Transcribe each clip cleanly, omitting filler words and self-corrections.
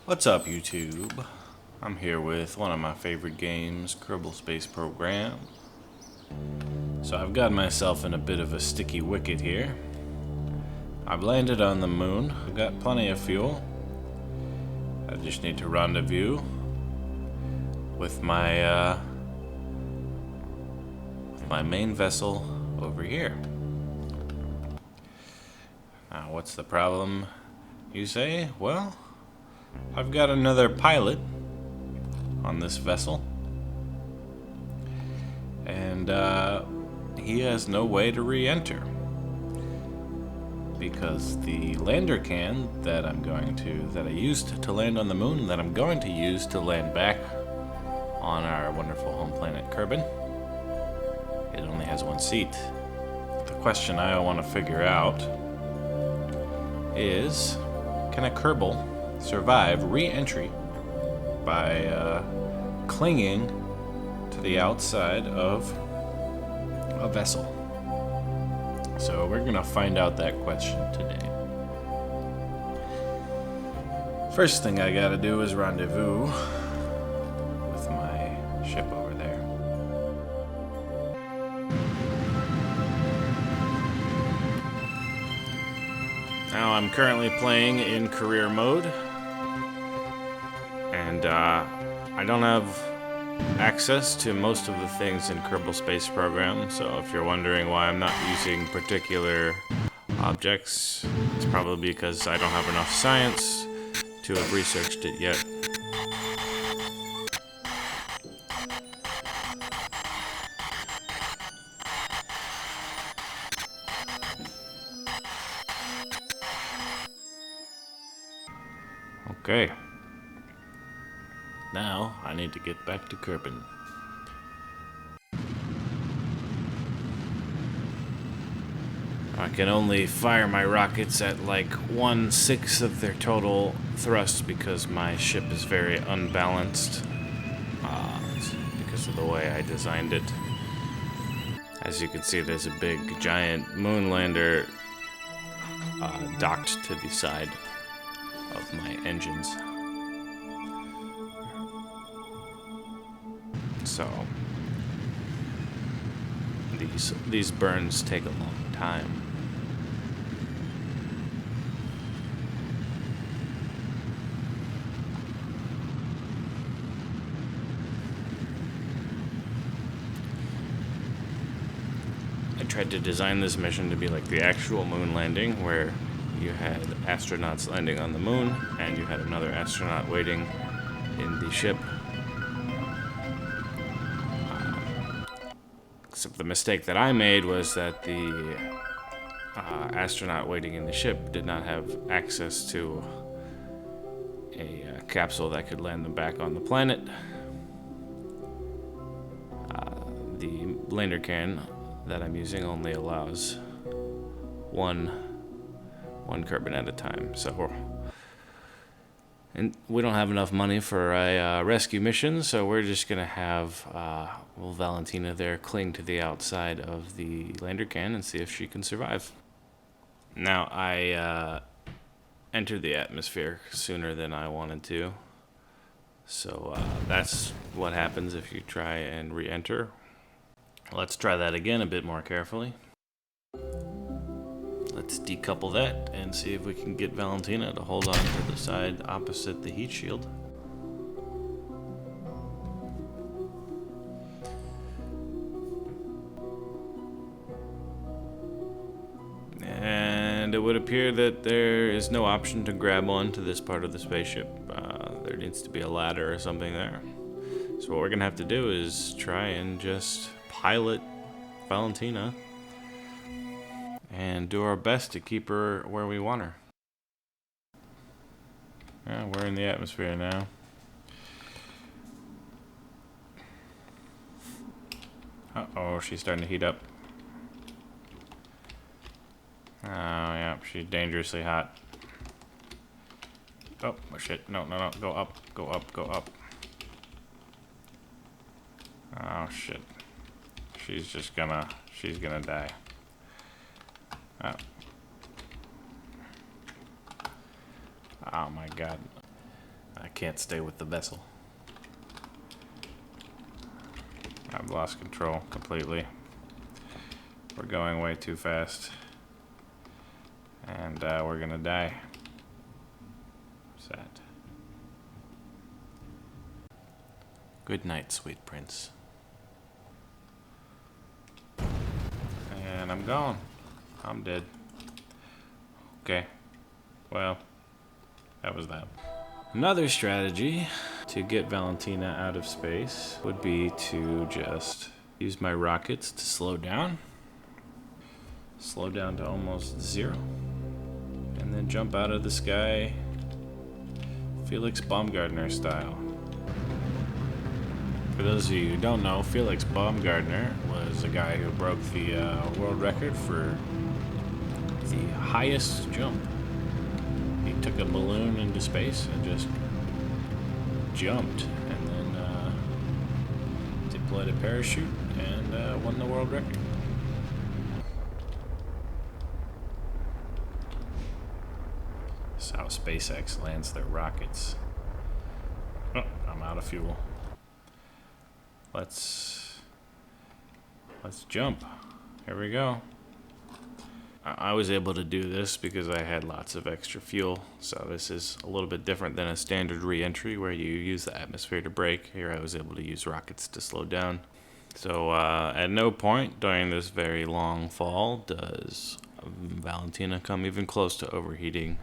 What's up, YouTube? I'm here with one of my favorite games, Kerbal Space Program. So I've got myself in a bit of a sticky wicket here. I've landed on the moon. I've got plenty of fuel. I just need to rendezvous with my main vessel over here. Now, what's the problem, you say? Well, I've got another pilot on this vessel, and he has no way to re-enter because the lander can that I used to land on the moon, that I'm going to use to land back on our wonderful home planet Kerbin, it only has one seat. The question I want to figure out is, can a Kerbal survive re-entry by clinging to the outside of a vessel? So we're gonna find out that question today. First thing I gotta do is rendezvous with my ship over there. Now I'm currently playing in career mode, and I don't have access to most of the things in Kerbal Space Program, so if you're wondering why I'm not using particular objects, it's probably because I don't have enough science to have researched it yet. Okay. Now, I need to get back to Kerbin. I can only fire my rockets at like 1/6 of their total thrust because my ship is very unbalanced because of the way I designed it. As you can see, there's a big giant moon lander docked to the side of my engines. So these burns take a long time. I tried to design this mission to be like the actual moon landing, where you had astronauts landing on the moon and you had another astronaut waiting in the ship. Except the mistake that I made was that the astronaut waiting in the ship did not have access to a capsule that could land them back on the planet. The lander can that I'm using only allows one Kerbin at a time, and we don't have enough money for a rescue mission, so we're just gonna have Valentina there cling to the outside of the lander can and see if she can survive. Now, I entered the atmosphere sooner than I wanted to, so that's what happens if you try and re-enter. Let's try that again a bit more carefully. Let's decouple that and see if we can get Valentina to hold on to the side opposite the heat shield. And it would appear that there is no option to grab onto this part of the spaceship. There needs to be a ladder or something there. So what we're gonna have to do is try and just pilot Valentina and do our best to keep her where we want her. Yeah, we're in the atmosphere now. Uh-oh, she's starting to heat up. Oh, yeah, she's dangerously hot. Oh, shit. No. Go up, go up, go up. Oh, shit. She's gonna die. Oh. Oh my god. I can't stay with the vessel. I've lost control completely. We're going way too fast. And we're gonna die. Sad. Good night, sweet prince. And I'm gone. I'm dead. Okay. Well, that was that. Another strategy to get Valentina out of space would be to just use my rockets to slow down. Slow down to almost 0. And then jump out of the sky Felix Baumgartner style. For those of you who don't know, Felix Baumgartner was a guy who broke the world record for the highest jump. He took a balloon into space and just jumped, and then deployed a parachute and won the world record. That's how SpaceX lands their rockets. Oh, I'm out of fuel. Let's jump. Here we go. I was able to do this because I had lots of extra fuel, so this is a little bit different than a standard re-entry where you use the atmosphere to brake. Here I was able to use rockets to slow down. So at no point during this very long fall does Valentina come even close to overheating.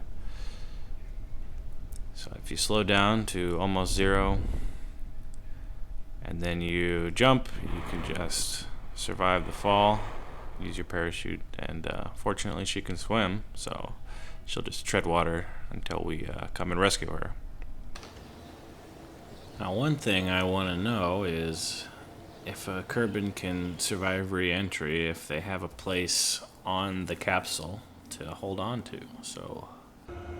So if you slow down to almost 0 and then you jump, you can just survive the fall. Use your parachute, and fortunately she can swim, so she'll just tread water until we come and rescue her. Now, one thing I want to know is if a Kerbin can survive re-entry, if they have a place on the capsule to hold on to. So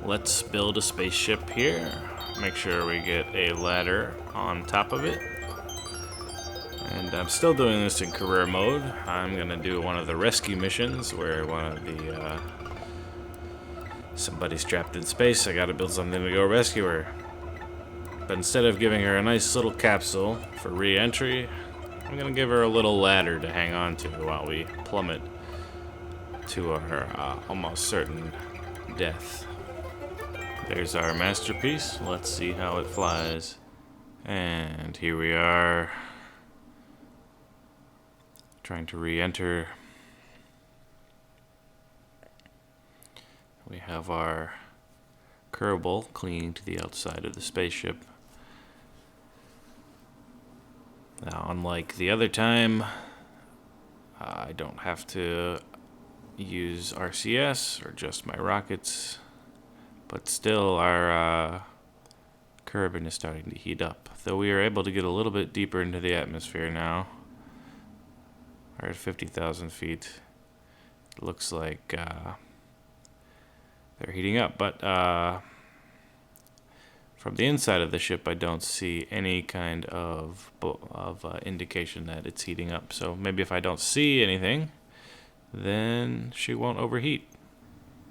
let's build a spaceship here. Make sure we get a ladder on top of it. And I'm still doing this in career mode. I'm gonna do one of the rescue missions where one of the somebody's trapped in space. I gotta build something to go rescue her. But instead of giving her a nice little capsule for re-entry, I'm gonna give her a little ladder to hang on to while we plummet to her almost certain death. There's our masterpiece. Let's see how it flies. And here we are, trying to re-enter. We have our Kerbal clinging to the outside of the spaceship. Now, unlike the other time, I don't have to use RCS or just my rockets, but still our Kerbin is starting to heat up. Though we are able to get a little bit deeper into the atmosphere now. We're at 50,000 feet. It looks like they're heating up, but from the inside of the ship, I don't see any kind of indication that it's heating up. So maybe if I don't see anything, then she won't overheat.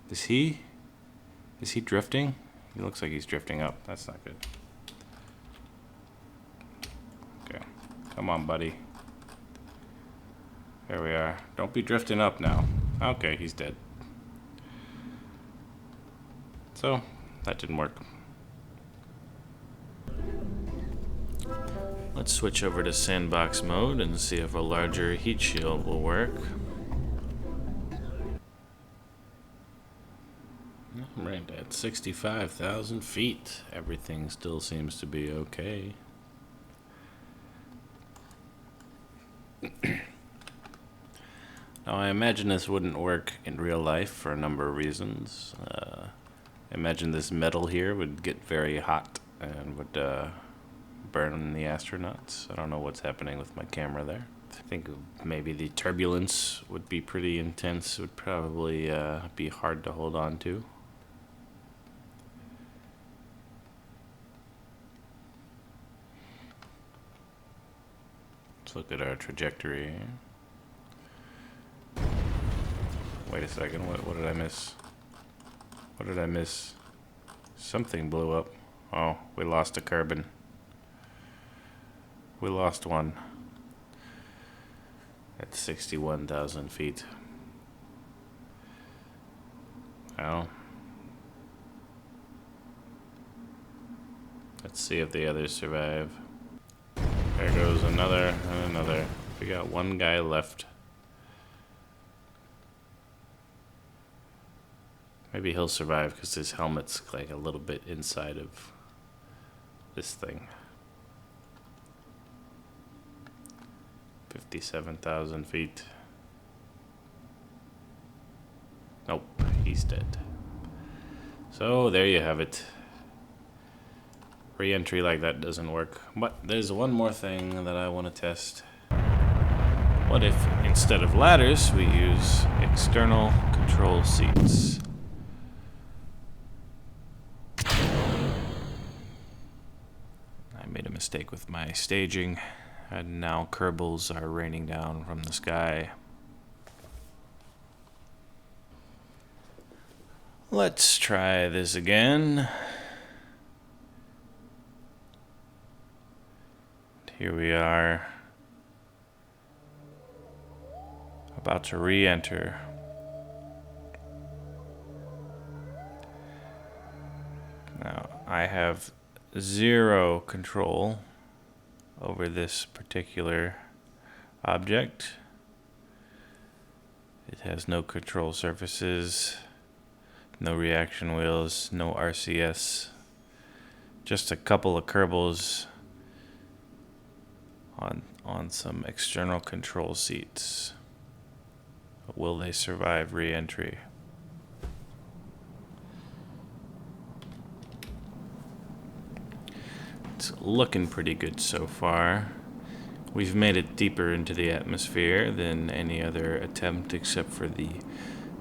Is he drifting? He looks like he's drifting up. That's not good. Okay, come on, buddy. There we are. Don't be drifting up now. Okay, he's dead. So, that didn't work. Let's switch over to sandbox mode and see if a larger heat shield will work. Right at 65,000 feet. Everything still seems to be okay. Now, I imagine this wouldn't work in real life for a number of reasons. I imagine this metal here would get very hot and would burn the astronauts. I don't know what's happening with my camera there. I think maybe the turbulence would be pretty intense. It would probably be hard to hold on to. Let's look at our trajectory. Wait a second, what did I miss? What did I miss? Something blew up. Oh, we lost a Kerbin. We lost one. At 61,000 feet. Well, let's see if the others survive. There goes another and another. We got one guy left. Maybe he'll survive because his helmet's like a little bit inside of this thing. 57,000 feet. Nope, he's dead. So there you have it. Re-entry like that doesn't work. But there's one more thing that I want to test. What if instead of ladders we use external control seats? I made a mistake with my staging, and now Kerbals are raining down from the sky. Let's try this again. Here we are, about to re-enter. Now, I have 0 control over this particular object. It has no control surfaces, no reaction wheels, no RCS, just a couple of Kerbals on some external control seats. Will they survive re-entry? It's looking pretty good so far. We've made it deeper into the atmosphere than any other attempt except for the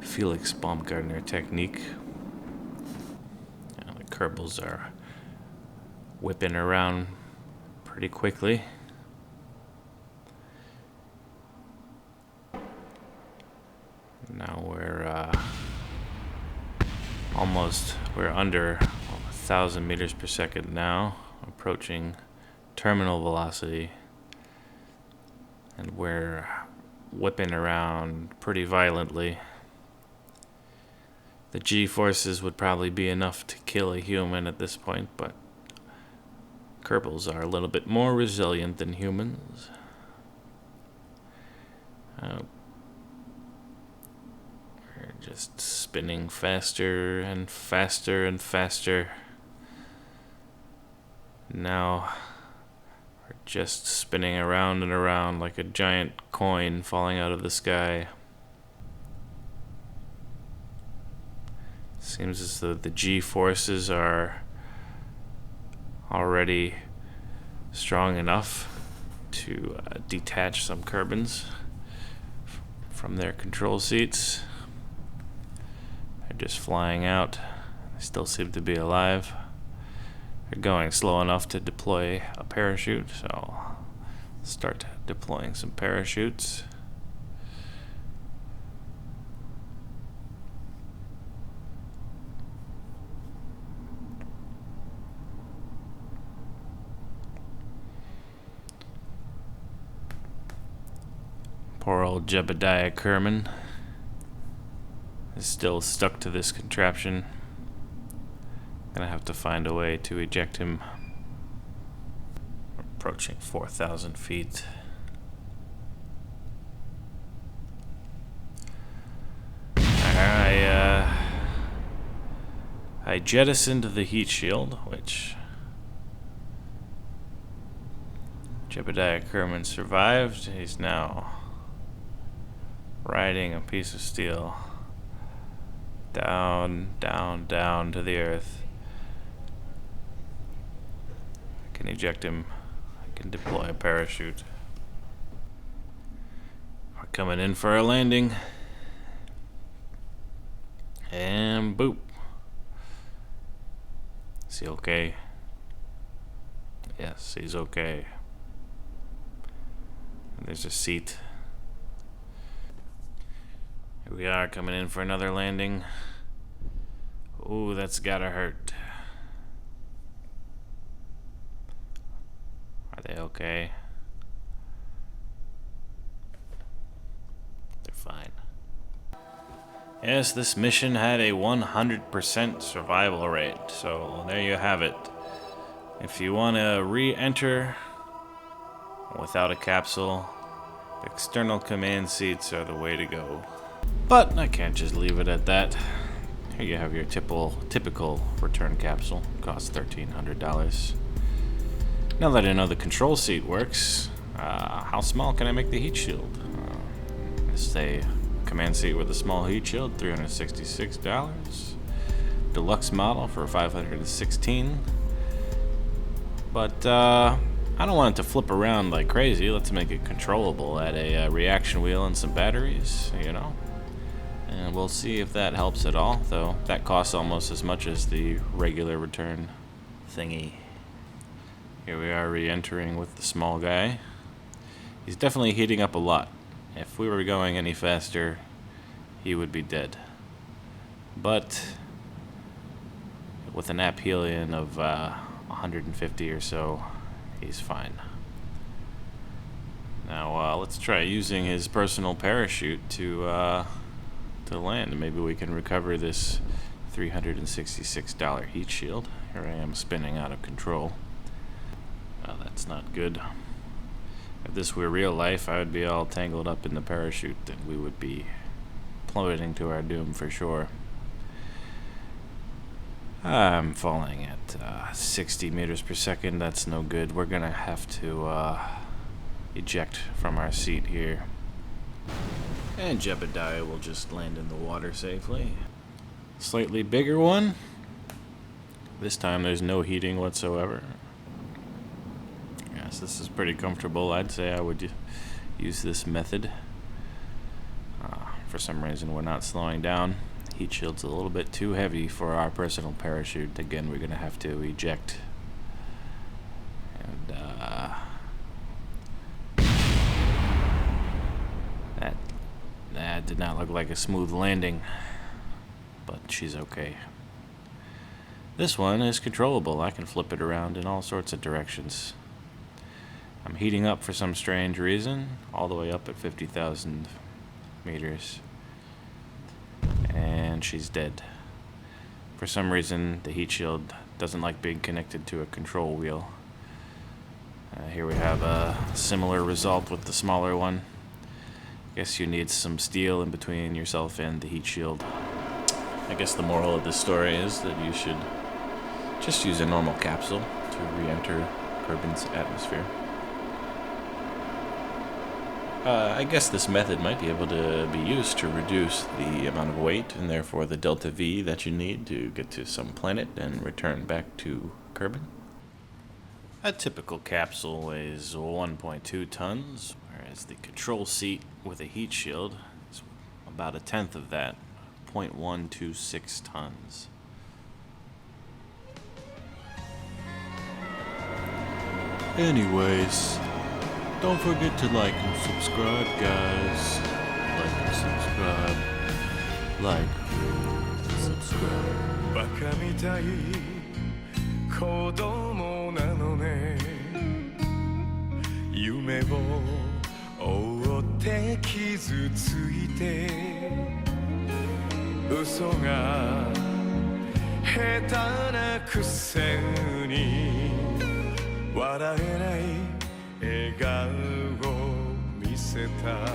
Felix Baumgartner technique. The Kerbals are whipping around pretty quickly. Now we're under 1,000 meters per second now, approaching terminal velocity, and we're whipping around pretty violently. The G-forces would probably be enough to kill a human at this point, but Kerbals are a little bit more resilient than humans. We're just spinning faster and faster and faster. Now we're just spinning around and around like a giant coin falling out of the sky. Seems as though the G-forces are already strong enough to detach some Kerbins from their control seats. They're just flying out. They still seem to be alive. They're going slow enough to deploy a parachute, so I'll start deploying some parachutes. Poor old Jebediah Kerbin is still stuck to this contraption. Gonna have to find a way to eject him. We're approaching 4,000 feet. I jettisoned the heat shield, which Jebediah Kerbin survived. He's now riding a piece of steel down, down, down to the earth. I can eject him. I can deploy a parachute. We're coming in for a landing. And boop. Is he okay? Yes, he's okay. And there's a seat. Here we are coming in for another landing. Ooh, that's gotta hurt. okay. They're fine. Yes, this mission had a 100% survival rate, so there you have it. If you want to re-enter without a capsule, external command seats are the way to go. But I can't just leave it at that. Here you have your typical return capsule. Costs $1,300. Now that I know the control seat works, how small can I make the heat shield? It's a command seat with a small heat shield, $366. Deluxe model for $516. But I don't want it to flip around like crazy. Let's make it controllable. Add a reaction wheel and some batteries, you know. And we'll see if that helps at all, though that costs almost as much as the regular return thingy. Here we are re-entering with the small guy. He's definitely heating up a lot. If we were going any faster, he would be dead. But with an aphelion of 150 or so, he's fine. Now let's try using his personal parachute to land. Maybe we can recover this $366 heat shield. Here I am spinning out of control. Oh, that's not good. If this were real life, I would be all tangled up in the parachute and we would be plummeting to our doom for sure. I'm falling at 60 meters per second. That's no good. We're gonna have to eject from our seat here. And Jebediah will just land in the water safely. Slightly bigger one. This time there's no heating whatsoever. Yes, this is pretty comfortable. I'd say I would use this method. For some reason we're not slowing down. Heat shield's a little bit too heavy for our personal parachute. Again, we're gonna have to eject. And that did not look like a smooth landing, but she's okay. This one is controllable. I can flip it around in all sorts of directions. I'm heating up for some strange reason, all the way up at 50,000 meters. And she's dead. For some reason, the heat shield doesn't like being connected to a control wheel. Here we have a similar result with the smaller one. Guess you need some steel in between yourself and the heat shield. I guess the moral of this story is that you should just use a normal capsule to re-enter Kerbin's atmosphere. I guess this method might be able to be used to reduce the amount of weight and therefore the delta V that you need to get to some planet and return back to Kerbin. A typical capsule weighs 1.2 tons, whereas the control seat with a heat shield is about a tenth of that, 0.126 tons. Anyways, don't forget to like and subscribe, guys. Like and subscribe. Like and subscribe. バカみたい子供なのね。夢を追って傷ついて嘘が下手なくせに笑えない笑顔を見せた